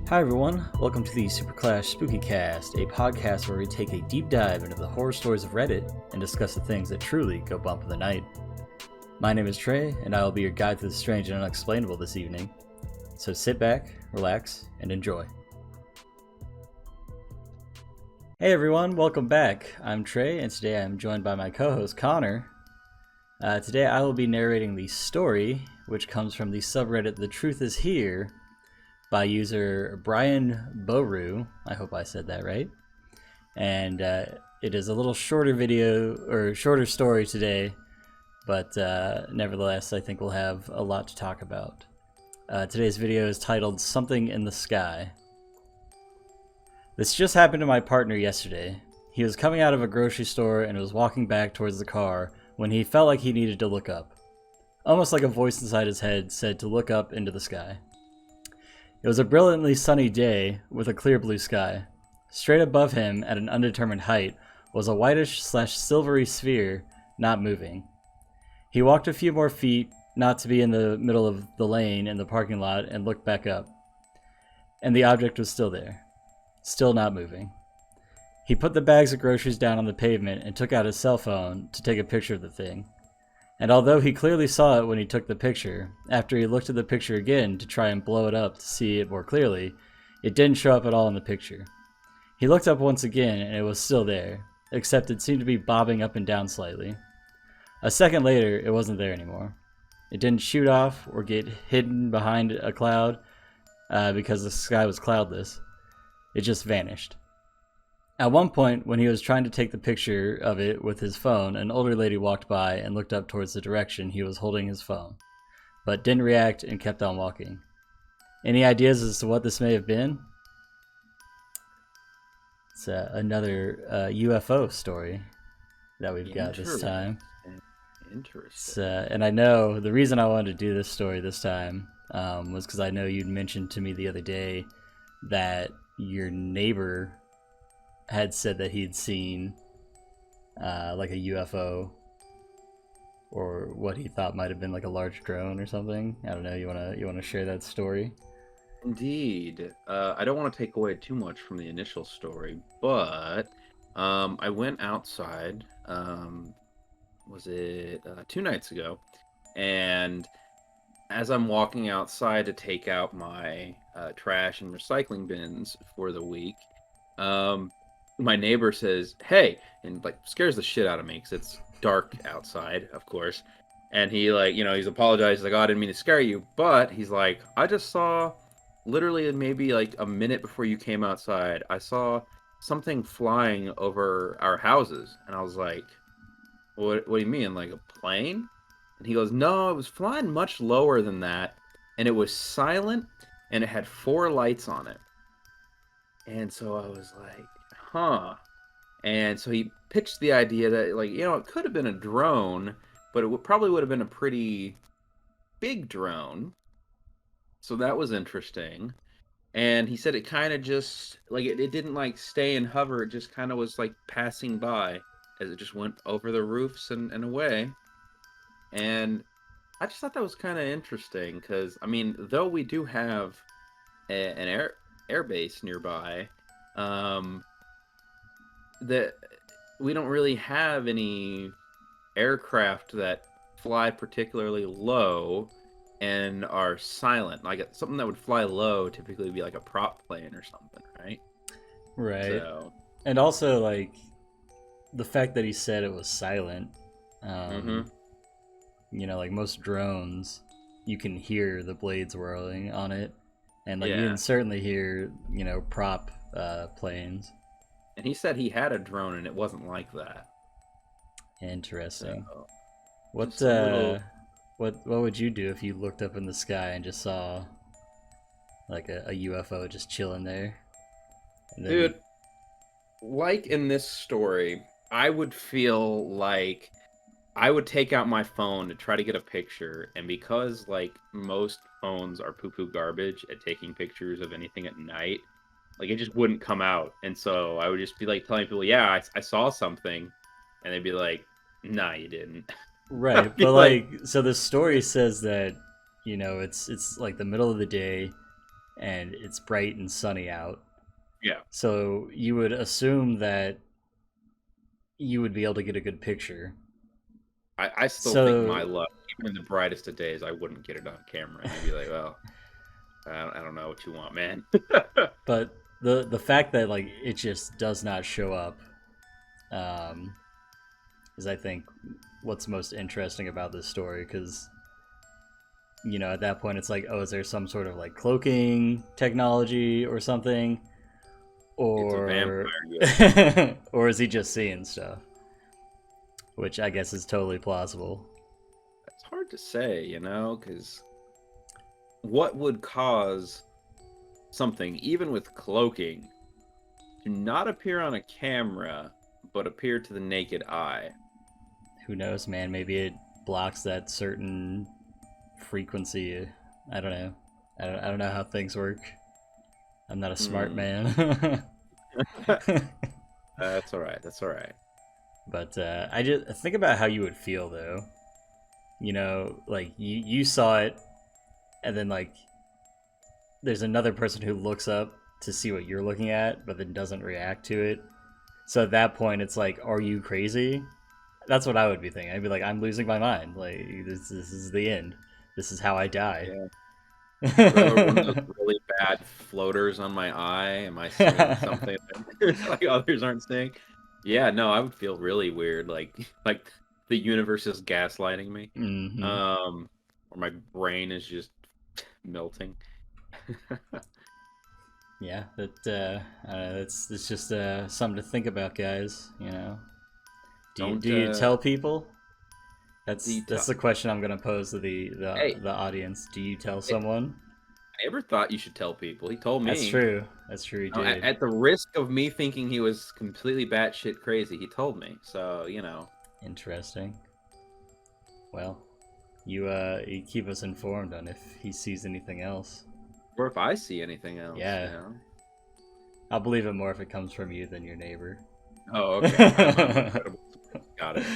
Hi everyone, welcome to the SuperClashBros, a podcast where we take a deep dive into the horror stories of Reddit and discuss the things that truly go bump in the night. My name is Trey, and I will be your guide through the strange and unexplainable this evening. So sit back, relax, and enjoy. Hey everyone, welcome back. I'm Trey, and today I'm joined by my co-host Connor. Today I will be narrating the story, which comes from the subreddit Thetruthishere, by user BryanBohru. I hope I said that right. And it is a little shorter video, or shorter story today, but nevertheless, I think we'll have a lot to talk about. Today's video is titled Something in the Sky. This just happened to my partner yesterday. He was coming out of a grocery store and was walking back towards the car when he felt like he needed to look up. Almost like a voice inside his head said to look up into the sky. It was a brilliantly sunny day with a clear blue sky. Straight above him, at an undetermined height, was a whitish/silvery sphere, not moving. He walked a few more feet, not to be in the middle of the lane in the parking lot, and looked back up. And the object was still there, still not moving. He put the bags of groceries down on the pavement and took out his cell phone to take a picture of the thing. And although he clearly saw it when he took the picture, after he looked at the picture again to try and blow it up to see it more clearly, it didn't show up at all in the picture. He looked up once again and it was still there, except it seemed to be bobbing up and down slightly. A second later, it wasn't there anymore. It didn't shoot off or get hidden behind a cloud because the sky was cloudless. It just vanished. At one point, when he was trying to take the picture of it with his phone, an older lady walked by and looked up towards the direction he was holding his phone, but didn't react and kept on walking. Any ideas as to what this may have been? It's another UFO story that we've got this time. Interesting. And I know the reason I wanted to do this story this time was because I know you'd mentioned to me the other day that your neighbor had said that he'd seen like a UFO, or what he thought might have been like a large drone or something. I don't know. You wanna share that story? Indeed. I don't want to take away too much from the initial story, but I went outside. Was it 2 nights ago? And as I'm walking outside to take out my trash and recycling bins for the week, my neighbor says, "Hey," and like scares the shit out of me because it's dark outside, of course. And he he's apologized, like, "Oh, I didn't mean to scare you," but he's like, "I just saw, literally maybe like a minute before you came outside, I saw something flying over our houses." And I was like, What do you mean, like a plane?" And he goes, "No, it was flying much lower than that, and it was silent, and it had 4 lights on it." And so I was like, huh. And so he pitched the idea that, like, it could have been a drone, but it probably would have been a pretty big drone. So that was interesting. And he said it kind of just, like, it didn't, like, stay and hover. It just kind of was, like, passing by as it just went over the roofs and away. And I just thought that was kind of interesting because, I mean, though we do have an air base nearby, that we don't really have any aircraft that fly particularly low and are silent. Like something that would fly low typically would be like a prop plane or something, right? Right. So, And also, like, the fact that he said it was silent. Like most drones, you can hear the blades whirling on it, and like you yeah. can certainly hear, prop planes. And he said he had a drone and it wasn't like that. Interesting. So, What just a little... what would you do if you looked up in the sky and just saw like a UFO just chilling there? Dude, like in this story, I would feel like I would take out my phone to try to get a picture, and because like most phones are poo-poo garbage at taking pictures of anything at night, like it just wouldn't come out. And so I would just be like telling people, "Yeah, I saw something," and they'd be like, "Nah, you didn't." Right, but like, so the story says that, it's like the middle of the day, and it's bright and sunny out. Yeah. So you would assume that you would be able to get a good picture. I still think my luck, even in the brightest of days, I wouldn't get it on camera. I'd be like, well, I don't know what you want, man. But the fact that like it just does not show up is, I think, what's most interesting about this story, because you know, at that point it's like, oh, is there some sort of like cloaking technology or something, or it's a vampire, or is he just seeing stuff, which I guess is totally plausible. It's hard to say, you know, because what would cause something, even with cloaking, to not appear on a camera but appear to the naked eye? Who knows, man? Maybe it blocks that certain frequency. I don't know. I don't know how things work. I'm not a smart man. That's all right. That's all right. But I just think about how you would feel, though. You know, like you saw it, and then like there's another person who looks up to see what you're looking at, but then doesn't react to it. So at that point, it's like, are you crazy? That's what I would be thinking. I'd be like, I'm losing my mind. Like, this is the end. This is how I die. Yeah. One of those really bad floaters on my eye. Am I seeing something like others aren't seeing? Yeah, no, I would feel really weird. Like the universe is gaslighting me. Mm-hmm. Or my brain is just melting. Yeah, that's just something to think about, guys. You know, do you tell people? That's the question I'm gonna pose to the audience. Do you tell someone? I never thought you should tell people. He told me. That's true. That's true. He did. At the risk of me thinking he was completely batshit crazy, he told me. So you know. Interesting. Well, you keep us informed on if he sees anything else. Or if I see anything else. Yeah. You know? I'll believe it more if it comes from you than your neighbor. Oh, okay. Got it.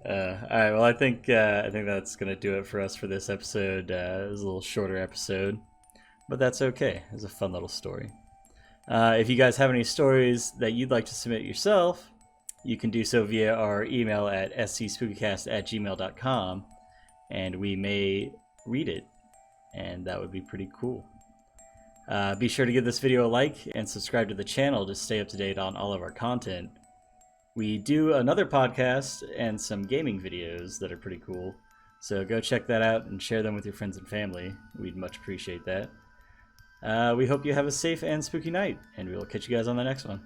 All right. Well, I think that's gonna do it for us for this episode. It was a little shorter episode, but that's okay. It was a fun little story. If you guys have any stories that you'd like to submit yourself, you can do so via our email at scspookycast@gmail.com, and we may read it, and that would be pretty cool. Be sure to give this video a like and subscribe to the channel to stay up to date on all of our content. We do another podcast and some gaming videos that are pretty cool, so go check that out and share them with your friends and family. We'd much appreciate that. We hope you have a safe and spooky night, and we will catch you guys on the next one.